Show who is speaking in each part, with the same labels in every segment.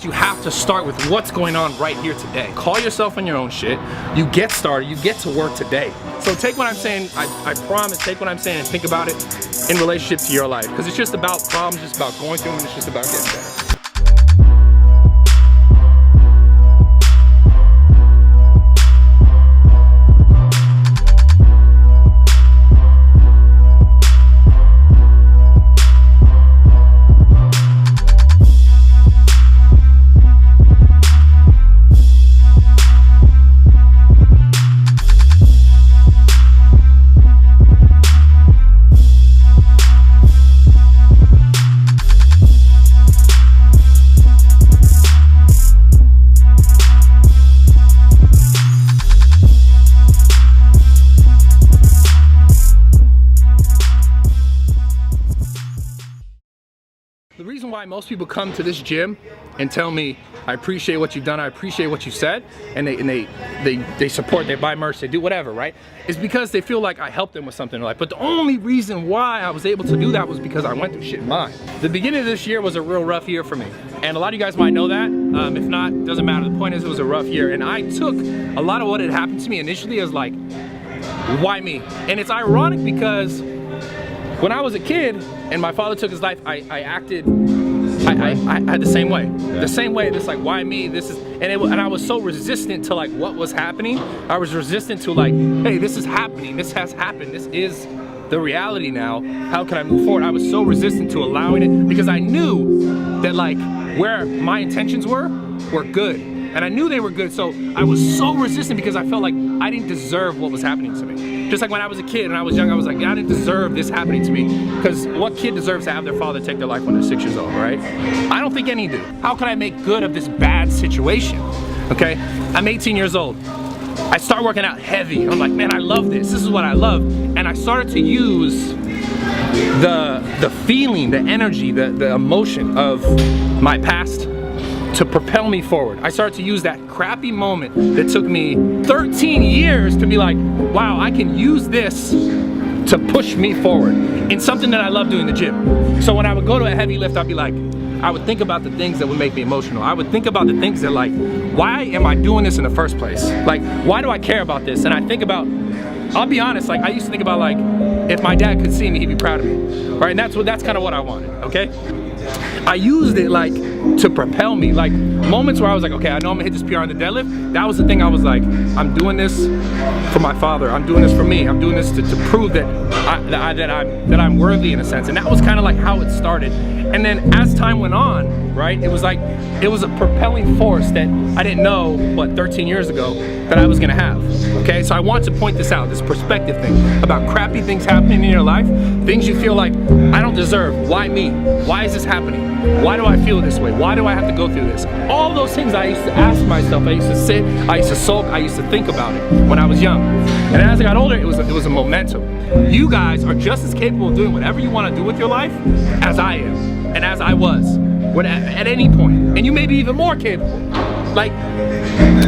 Speaker 1: you have to start with what's going on right here today. Call yourself on your own shit. You get started, you get to work today. So take what I'm saying, I promise, take what I'm saying and think about it in relationship to your life. Because it's just about problems, just about going through them, and it's just about getting better. The reason why most people come to this gym and tell me, I appreciate what you've done, I appreciate what you said, and they support, they buy merch, they do whatever, right? Is because they feel like I helped them with something in life. But the only reason why I was able to do that was because I went through shit in mine. The beginning of this year was a real rough year for me. And a lot of you guys might know that. If not, it doesn't matter. The point is, it was a rough year. And I took a lot of what had happened to me initially as like, why me? And it's ironic because when I was a kid and my father took his life, I had the same way. Yeah. The same way, this like, why me? This is, and I was so resistant to like what was happening. I was resistant to like, hey, this is happening, this has happened, this is the reality now. How can I move forward? I was so resistant to allowing it because I knew that like where my intentions were good. And I knew they were good, so I was so resistant because I felt like I didn't deserve what was happening to me. Just like when I was a kid and I was young, I was like, I didn't deserve this happening to me. Because what kid deserves to have their father take their life when they're 6 years old, right? I don't think any do. How can I make good of this bad situation? Okay, I'm 18 years old. I start working out heavy. I'm like, man, I love this. This is what I love. And I started to use the feeling, the energy, the emotion of my past to propel me forward. I started to use that crappy moment that took me 13 years to be like, wow, I can use this to push me forward in something that I love doing, the gym. So when I would go to a heavy lift, I'd be like, I would think about the things that would make me emotional. I would think about the things that like, why am I doing this in the first place? Like, why do I care about this? And I think about, I'll be honest, like I used to think about like, if my dad could see me, he'd be proud of me, right? And that's kind of what I wanted, okay? I used it like to propel me, like moments where I was like, okay, I know I'm gonna hit this PR on the deadlift. That was the thing I was like, I'm doing this for my father. I'm doing this for me. I'm doing this to prove that I'm worthy in a sense. And that was kind of like how it started. And then as time went on, right, it was like, it was a propelling force that I didn't know, what, 13 years ago, that I was gonna have, okay? So I want to point this out, this perspective thing about crappy things happening in your life, things you feel like, I don't deserve, why me? Why is this happening? Why do I feel this way? Why do I have to go through this? All those things I used to ask myself, I used to sit, I used to sulk, I used to think about it when I was young. And as I got older, it was a momentum. You guys are just as capable of doing whatever you want to do with your life as I am, and as I was, at any point. And you may be even more capable. Like,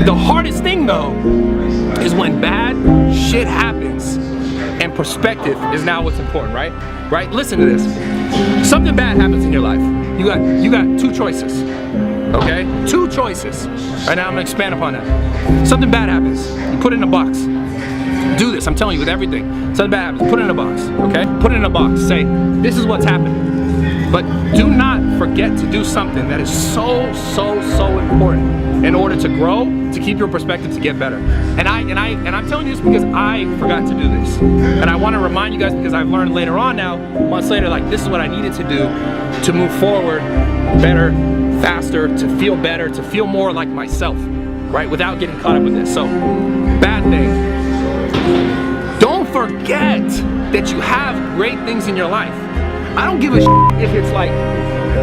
Speaker 1: the hardest thing though, is when bad shit happens and perspective is now what's important, right? Right? Listen to this. Something bad happens in your life. You got two choices, okay? Two choices. Right now I'm gonna expand upon that. Something bad happens, you put it in a box. Do this, I'm telling you, with everything. Something bad happens, put it in a box, okay? Put it in a box, say, this is what's happening. But do not forget to do something that is so important in order to grow, to keep your perspective, to get better. And I'm telling you this because I forgot to do this. And I want to remind you guys because I've learned later on now, months later, like this is what I needed to do to move forward better, faster, to feel better, to feel more like myself, right? Without getting caught up with this. So, bad thing. Don't forget that you have great things in your life. I don't give a shit if it's like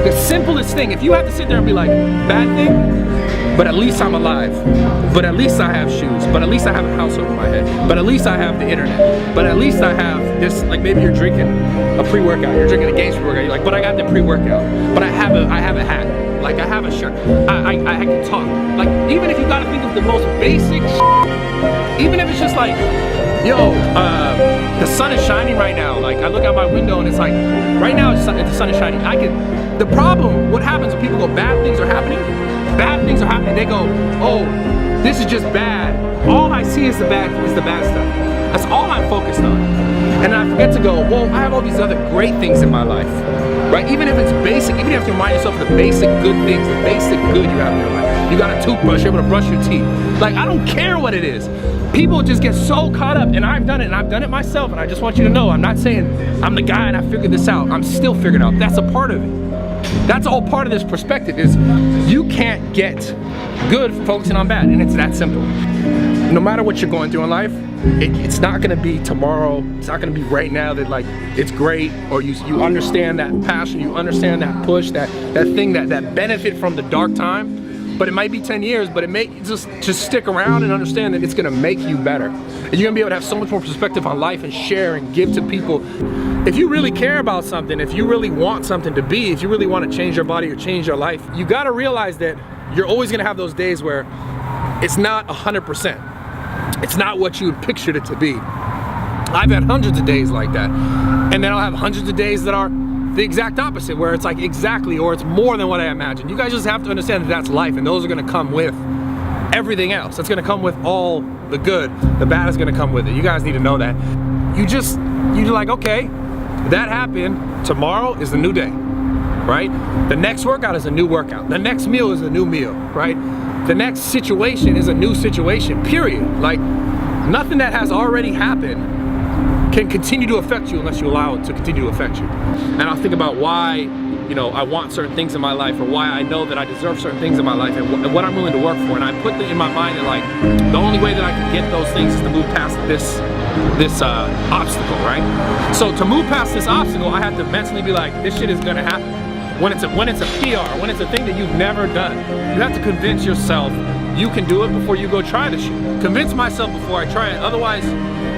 Speaker 1: the simplest thing. If you have to sit there and be like, bad thing, but at least I'm alive. But at least I have shoes. But at least I have a house over my head. But at least I have the internet. But at least I have this, like maybe you're drinking a pre-workout. You're drinking a Games pre-workout. You're like, but I got the pre-workout. But I have a hat. Like I have a shirt. I can talk. Like even if you gotta think of the most basic shit, even if it's just like, yo, the sun is shining right now. Like I look out my window and it's like, right now the sun is shining. The problem, what happens when people go, bad things are happening, bad things are happening, they go, oh, this is just bad. All I see is the bad stuff. That's all I'm focused on. And I forget to go, well, I have all these other great things in my life, right? Even if it's basic, even if you have to remind yourself of the basic good things, the basic good you have in your life. You got a toothbrush, you're able to brush your teeth. Like, I don't care what it is. People just get so caught up, and I've done it, and I've done it myself, and I just want you to know, I'm not saying I'm the guy and I figured this out. I'm still figuring out. That's a part of it. That's all part of this perspective, is you can't get good for focusing on bad, and it's that simple. No matter what you're going through in life, it's not gonna be tomorrow, it's not gonna be right now that like it's great, or you understand that passion, you understand that push, that thing, that benefit from the dark time. But it might be 10 years, but it may just stick around and understand that it's gonna make you better. And you're gonna be able to have so much more perspective on life and share and give to people. If you really care about something, if you really want something to be, if you really wanna change your body or change your life, you gotta realize that you're always gonna have those days where it's not 100%. It's not what you pictured it to be. I've had hundreds of days like that. And then I'll have hundreds of days that are the exact opposite, where it's like exactly, or it's more than what I imagined. You guys just have to understand that that's life, and those are gonna come with everything else. It's gonna come with all the good. The bad is gonna come with it. You guys need to know that. You're like, okay, that happened. Tomorrow is a new day, right? The next workout is a new workout. The next meal is a new meal, right? The next situation is a new situation, period. Like, nothing that has already happened can continue to affect you unless you allow it to continue to affect you. And I'll think about why, you know, I want certain things in my life, or why I know that I deserve certain things in my life, and what I'm willing to work for. And I put in my mind that, like, the only way that I can get those things is to move past this obstacle, right? So to move past this obstacle, I have to mentally be like, this shit is gonna happen. When it's a PR, when it's a thing that you've never done, you have to convince yourself you can do it before you go try the shit. Convince myself before I try it, otherwise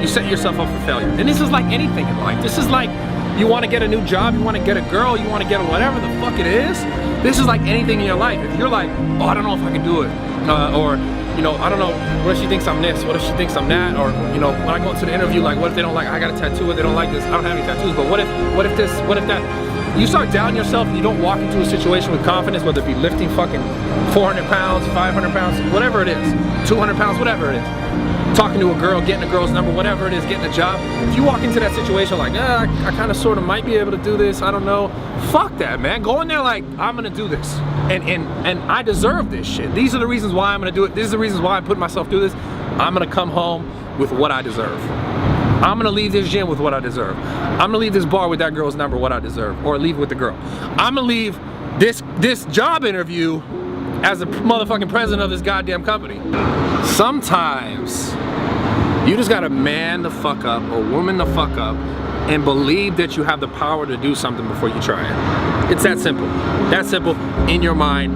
Speaker 1: you set yourself up for failure. And this is like anything in life. This is like, you wanna get a new job, you wanna get a girl, you wanna get whatever the fuck it is. This is like anything in your life. If you're like, oh, I don't know if I can do it, or, you know, I don't know, what if she thinks I'm this, what if she thinks I'm that, or, you know, when I go into the interview, like, what if they don't like, I got a tattoo, or they don't like this, I don't have any tattoos, but what if this, what if that? You start doubting yourself, and you don't walk into a situation with confidence, whether it be lifting fucking 400 pounds, 500 pounds, whatever it is, 200 pounds, whatever it is. Talking to a girl, getting a girl's number, whatever it is, getting a job. If you walk into that situation like, I kind of sort of might be able to do this, I don't know. Fuck that, man. Go in there like, I'm gonna do this. And I deserve this shit. These are the reasons why I'm gonna do it. These are the reasons why I put myself through this. I'm gonna come home with what I deserve. I'm gonna leave this gym with what I deserve. I'm gonna leave this bar with that girl's number, what I deserve, or leave with the girl. I'm gonna leave this job interview as the motherfucking president of this goddamn company. Sometimes you just gotta man the fuck up, or woman the fuck up, and believe that you have the power to do something before you try it. It's that simple. That simple in your mind.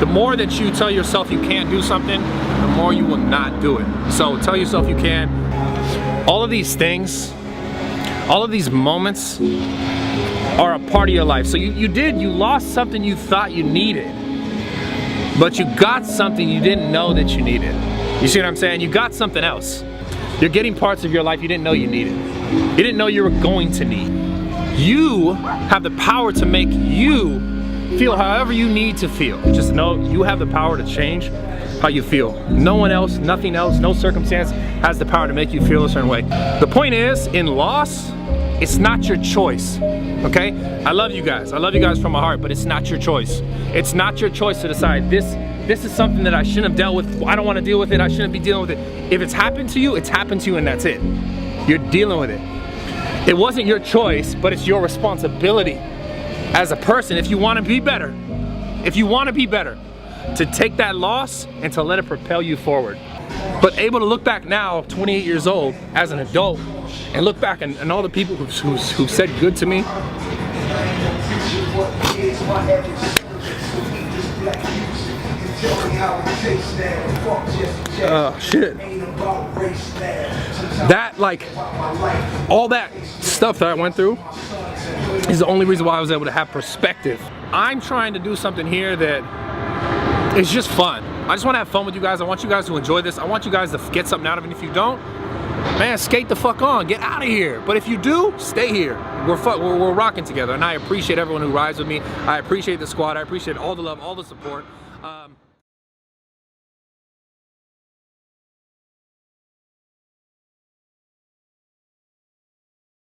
Speaker 1: The more that you tell yourself you can't do something, the more you will not do it. So tell yourself you can. All of these things, all of these moments are a part of your life. So you lost something you thought you needed, but you got something you didn't know that you needed. You see what I'm saying? You got something else. You're getting parts of your life you didn't know you needed. You didn't know you were going to need. You have the power to make you feel however you need to feel. Just know you have the power to change how you feel. No one else, nothing else, no circumstance has the power to make you feel a certain way. The point is, in loss, it's not your choice, okay? I love you guys from my heart, but it's not your choice. It's not your choice to decide, this is something that I shouldn't have dealt with, I don't want to deal with it, I shouldn't be dealing with it. If it's happened to you, it's happened to you and that's it. You're dealing with it. It wasn't your choice, but it's your responsibility as a person, if you want to be better, to take that loss and to let it propel you forward. But able to look back now, 28 years old, as an adult, and look back and all the people who said good to me. Shit. That, like, all that stuff that I went through is the only reason why I was able to have perspective. I'm trying to do something here that is just fun. I just want to have fun with you guys. I want you guys to enjoy this. I want you guys to get something out of it. And if you don't, man, skate the fuck on. Get out of here. But if you do, stay here. We're rocking together. And I appreciate everyone who rides with me. I appreciate the squad. I appreciate all the love, all the support.